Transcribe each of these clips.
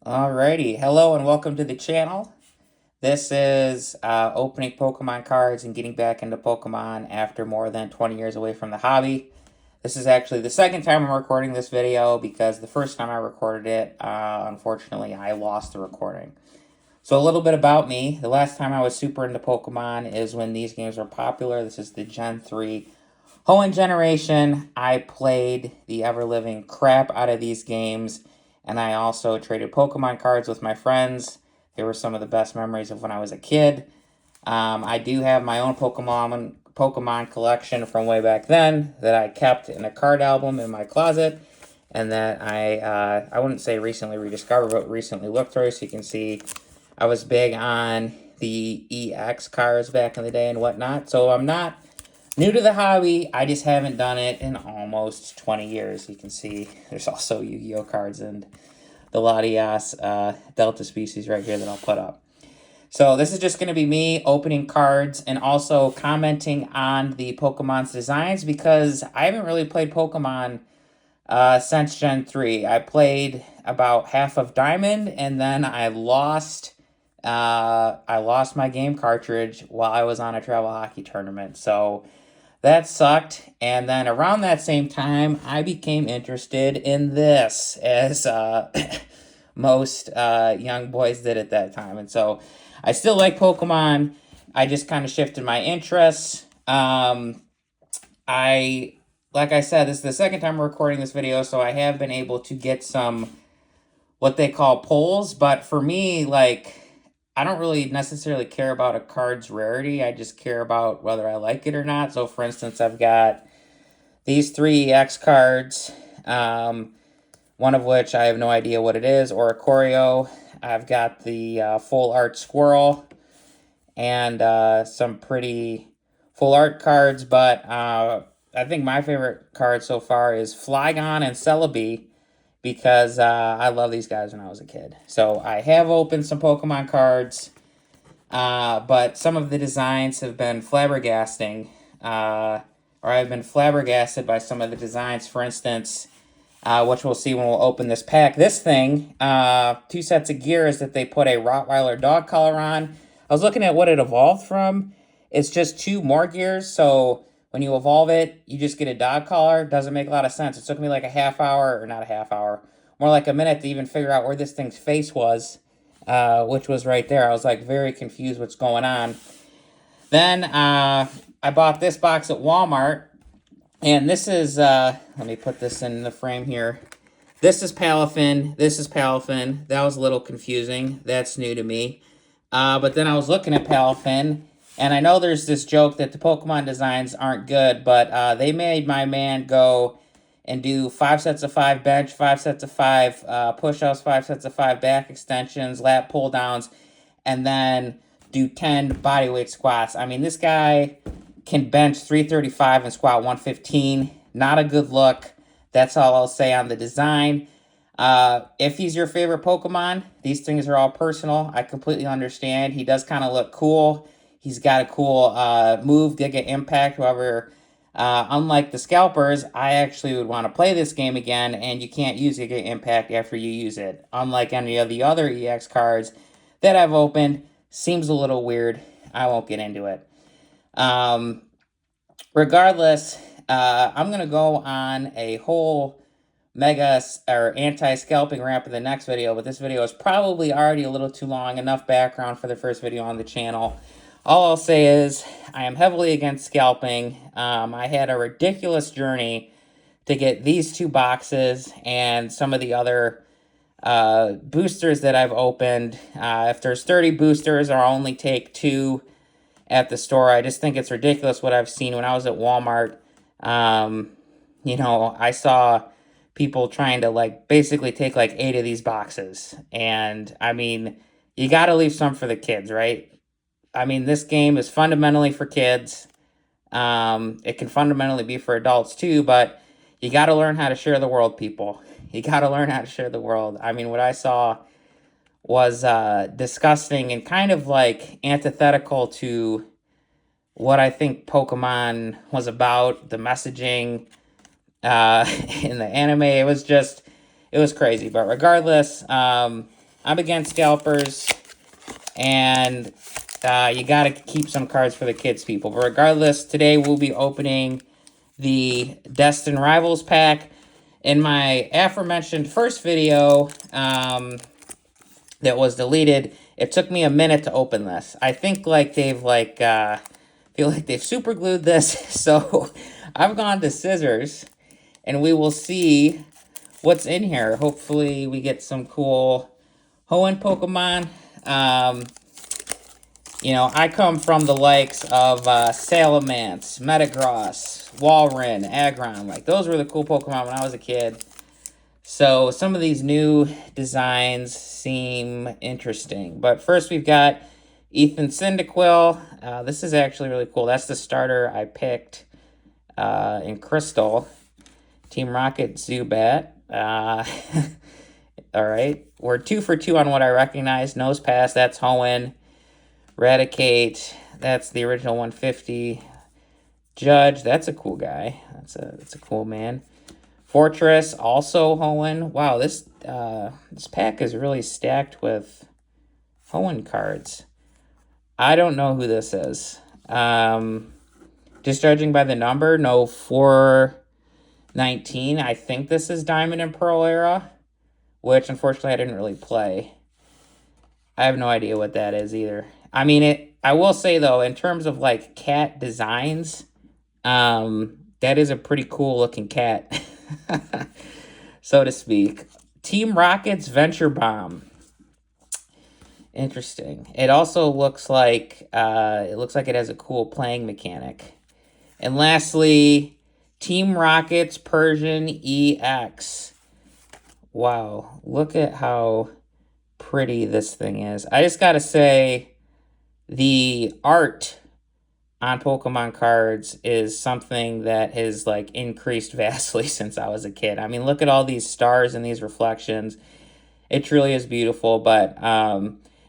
Alrighty, hello and welcome to the channel. This is opening Pokemon cards and getting back into Pokemon after more than 20 years away from the hobby. This is actually the second time I'm recording this video because the first time I recorded it, unfortunately, I lost the recording. So a little bit about me. The last time I was super into Pokemon is when these games were popular. This is the Gen 3 Hoenn generation. I played the ever-living crap out of these games, and I also traded Pokemon cards with my friends. They were some of the best memories of when I was a kid. I do have my own Pokemon collection from way back then that I kept in a card album in my closet, and that I wouldn't say recently rediscovered, but recently looked through. So you can see I was big on the EX cards back in the day and whatnot. So I'm not new to the hobby. I just haven't done it in almost 20 years. You can see there's also Yu-Gi-Oh cards and the Latias Delta species right here that I'll put up. So this is just going to be me opening cards and also commenting on the Pokemon's designs because I haven't really played Pokemon since Gen 3. I played about half of Diamond and then I lost my game cartridge while I was on a travel hockey tournament. So that sucked. And then around that same time, I became interested in this, as most young boys did at that time. And so I still like Pokemon. I just kind of shifted my interests. Like I said, this is the second time I'm recording this video, so I have been able to get some what they call polls. But for me, like, I don't really necessarily care about a card's rarity. I just care about whether I like it or not. So, for instance, I've got these three EX cards, one of which I have no idea what it is, or a Choreo. I've got the full art Squirrel and some pretty full art cards, but I think my favorite card so far is Flygon and Celebi because I love these guys when I was a kid. So I have opened some Pokemon cards, but some of the designs have been flabbergasting, or I've been flabbergasted by some of the designs. For instance, which we'll see when we'll open this pack. This thing, two sets of gears that they put a Rottweiler dog collar on. I was looking at what it evolved from. It's just two more gears, so when you evolve it, you just get a dog collar. Doesn't make a lot of sense. It took me like a half hour, or not a half hour, more like a minute to even figure out where this thing's face was, which was right there. I was like very confused what's going on. Then I bought this box at Walmart, and this is, let me put this in the frame here. This is Palafin. This is Palafin. That was a little confusing. That's new to me. But then I was looking at Palafin, and I know there's this joke that the Pokemon designs aren't good, but they made my man go and do 5 sets of 5 bench, 5 sets of 5 push-ups, 5 sets of 5 back extensions, lat pull-downs, and then do 10 bodyweight squats. I mean, this guy can bench 335 and squat 115. Not a good look. That's all I'll say on the design. If he's your favorite Pokemon, these things are all personal. I completely understand. He does kind of look cool. He's got a cool move, Giga Impact. However, unlike the Scalpers, I actually would want to play this game again, and you can't use Giga Impact after you use it. Unlike any of the other EX cards that I've opened, seems a little weird. I won't get into it. Regardless, I'm going to go on a whole mega or anti-scalping rant in the next video, but this video is probably already a little too long. Enough background for the first video on the channel. All I'll say is I am heavily against scalping. I had a ridiculous journey to get these two boxes and some of the other boosters that I've opened. If there's 30 boosters, I'll only take 2 at the store. I just think it's ridiculous what I've seen when I was at Walmart. You know, I saw people trying to like basically take like 8 of these boxes. And I mean, you got to leave some for the kids, right? I mean, this game is fundamentally for kids. It can fundamentally be for adults too, but you got to learn how to share the world, people. You got to learn how to share the world. I mean, what I saw was disgusting and kind of like antithetical to what I think Pokemon was about, the messaging in the anime. It was crazy. But regardless, I'm against scalpers, and you got to keep some cards for the kids, people. But regardless, today we'll be opening the Destined Rivals pack. In my aforementioned first video that was deleted, it took me a minute to open this. I think like they've feel like they've super glued this. So I've gone to scissors, and we will see what's in here. Hopefully we get some cool Hoenn Pokemon. You know, I come from the likes of Salamence, Metagross, Walrein, Aggron. Like, those were the cool Pokemon when I was a kid. So some of these new designs seem interesting. But first we've got Ethan Cyndaquil. This is actually really cool. That's the starter I picked in Crystal. Team Rocket Zubat. All right. We're 2 for 2 on what I recognize. Nose Pass, that's Hoenn. Eradicate, that's the original 150. Judge, that's a cool guy. That's a cool man. Fortress, also Hoenn. Wow, this pack is really stacked with Hoenn cards. I don't know who this is. Just judging by the number, no, 419. I think this is Diamond and Pearl era, which unfortunately I didn't really play. I have no idea what that is either. I mean, I will say, though, in terms of, like, cat designs, that is a pretty cool-looking cat, so to speak. Team Rocket's Venture Bomb. Interesting. It also looks like, it has a cool playing mechanic. And lastly, Team Rocket's Persian EX. Wow, look at how pretty this thing is. I just gotta say, the art on Pokemon cards is something that has like increased vastly since I was a kid. I mean, look at all these stars and these reflections. It truly is beautiful, but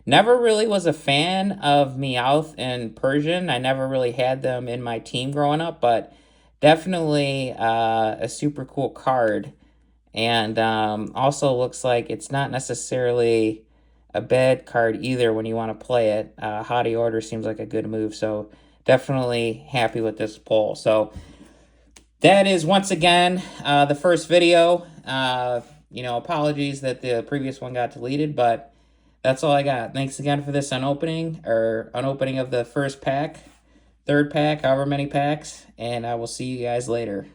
never really was a fan of Meowth and Persian. I never really had them in my team growing up, but definitely a super cool card. And also looks like it's not necessarily a bad card either when you want to play it. Hottie Order seems like a good move, so definitely happy with this pull. So that is, once again, the first video. You know, apologies that the previous one got deleted, but that's all I got. Thanks again for this unopening of the first pack, third pack, however many packs, and I will see you guys later.